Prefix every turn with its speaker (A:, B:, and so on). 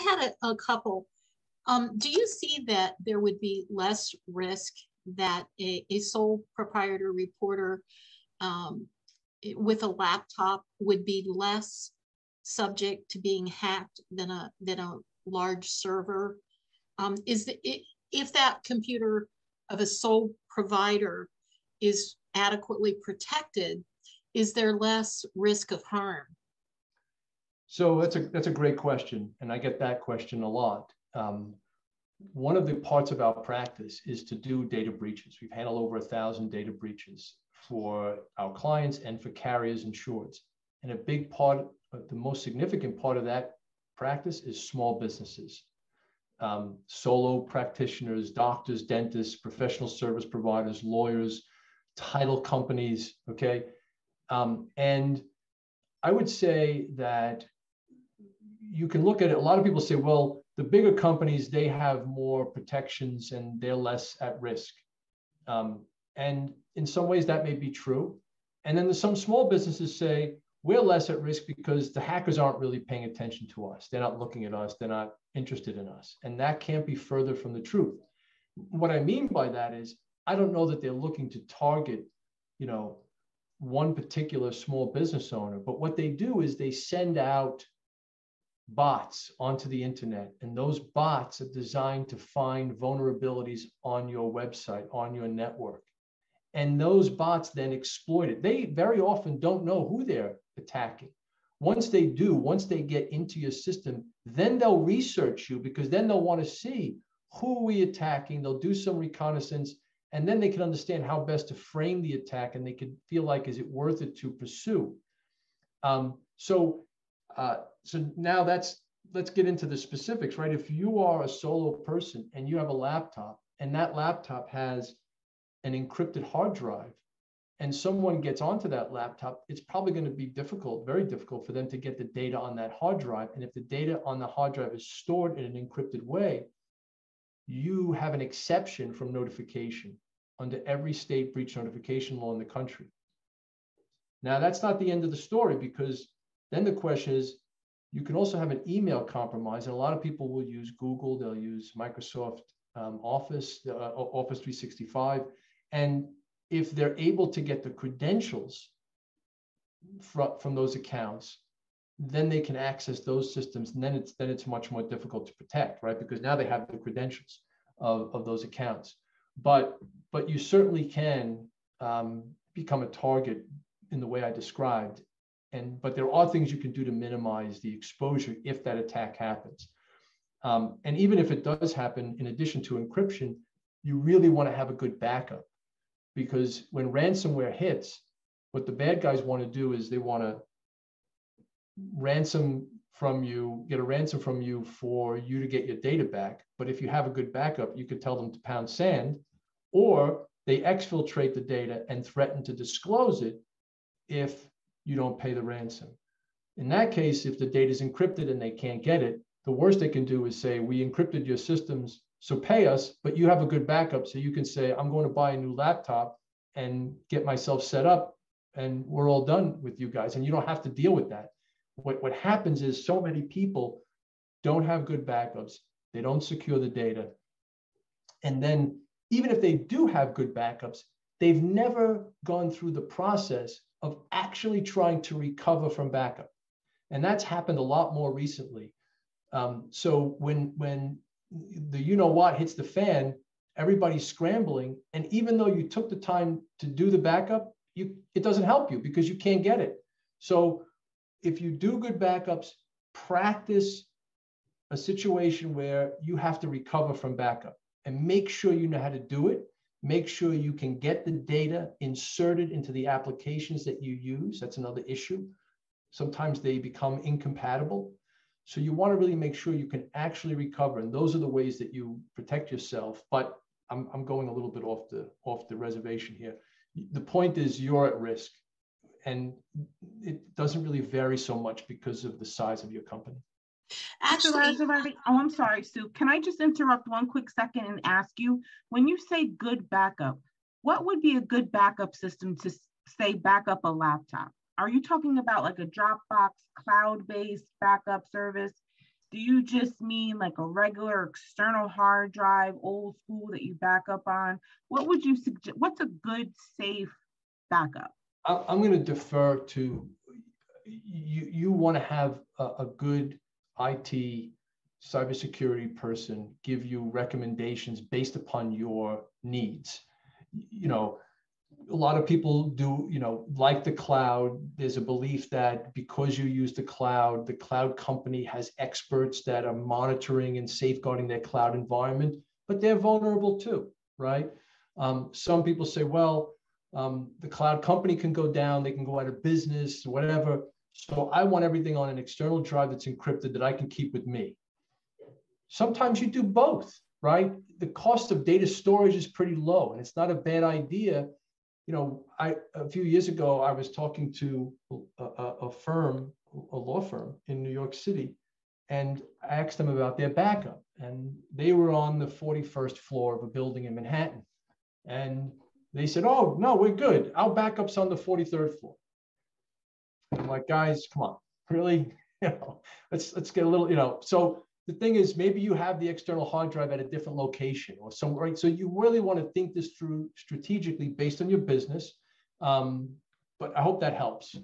A: had a couple. Do you see that there would be less risk that a sole proprietor reporter with a laptop would be less subject to being hacked than a large server? If that computer of a sole provider is adequately protected, is there less risk of harm?
B: So that's a great question, and I get that question a lot. One of the parts of our practice is to do data breaches. We've handled over 1,000 data breaches for our clients and for carriers insureds. And a big part, the most significant part of that practice is small businesses, solo practitioners, doctors, dentists, professional service providers, lawyers, title companies, okay? And I would say that you can look at it, a lot of people say, well, the bigger companies, they have more protections and they're less at risk. And in some ways that may be true. And then there's some small businesses say, we're less at risk because the hackers aren't really paying attention to us. They're not looking at us. They're not interested in us. And that can't be further from the truth. What I mean by that is, I don't know that they're looking to target, one particular small business owner, but what they do is they send out bots onto the internet, and those bots are designed to find vulnerabilities on your website, on your network. And those bots then exploit it. They very often don't know who they're attacking. Once they do, once they get into your system, then they'll research you, because then they'll want to see who are we attacking. They'll do some reconnaissance, and then they can understand how best to frame the attack, and they can feel like, is it worth it to pursue? So now let's get into the specifics, right? If you are a solo person and you have a laptop, and that laptop has an encrypted hard drive, and someone gets onto that laptop, it's probably going to be difficult, very difficult for them to get the data on that hard drive. And if the data on the hard drive is stored in an encrypted way, you have an exception from notification under every state breach notification law in the country. Now, that's not the end of the story, because then the question is, you can also have an email compromise, and a lot of people will use Google, they'll use Microsoft Office 365, and if they're able to get the credentials from those accounts, then they can access those systems, and then it's much more difficult to protect, right? Because now they have the credentials of those accounts. But you certainly can become a target in the way I described. But there are things you can do to minimize the exposure if that attack happens. And even if it does happen, in addition to encryption, you really want to have a good backup, because when ransomware hits, what the bad guys want to do is they want to ransom from you, get a ransom from you for you to get your data back. But if you have a good backup, you could tell them to pound sand, or they exfiltrate the data and threaten to disclose it if you don't pay the ransom. In that case, if the data is encrypted and they can't get it, the worst they can do is say, we encrypted your systems, so pay us, but you have a good backup. So you can say, I'm going to buy a new laptop and get myself set up, and we're all done with you guys. And you don't have to deal with that. What happens is, so many people don't have good backups. They don't secure the data. And then even if they do have good backups, they've never gone through the process of actually trying to recover from backup. And that's happened a lot more recently. So when the you-know-what hits the fan, everybody's scrambling. And even though you took the time to do the backup, it doesn't help you because you can't get it. So if you do good backups, practice a situation where you have to recover from backup, and make sure you know how to do it. Make sure you can get the data inserted into the applications that you use. That's another issue. Sometimes they become incompatible. So you want to really make sure you can actually recover. And those are the ways that you protect yourself. But I'm going a little bit off the reservation here. The point is, you're at risk. And it doesn't really vary so much because of the size of your company.
A: Actually,
C: I'm sorry, Sue. Can I just interrupt 1 quick second and ask you, when you say good backup, what would be a good backup system to say backup a laptop? Are you talking about like a Dropbox cloud-based backup service? do you just mean like a regular external hard drive, old school that you back up on? What would you suggest? What's a good, safe backup?
B: I'm going to defer to you. You want to have a good IT cybersecurity person give you recommendations based upon your needs. You know, a lot of people do, like the cloud. There's a belief that because you use the cloud company has experts that are monitoring and safeguarding their cloud environment, but they're vulnerable too, right? Some people say, well, the cloud company can go down, they can go out of business, whatever. So I want everything on an external drive that's encrypted that I can keep with me. Sometimes you do both, right? The cost of data storage is pretty low, and it's not a bad idea. A few years ago, I was talking to a law firm in New York City, and I asked them about their backup. And they were on the 41st floor of a building in Manhattan. And they said, oh, no, we're good. Our backup's on the 43rd floor. And I'm like, guys, come on, really? Let's get a little, so the thing is, maybe you have the external hard drive at a different location or somewhere, right? So you really want to think this through strategically based on your business. But I hope that helps.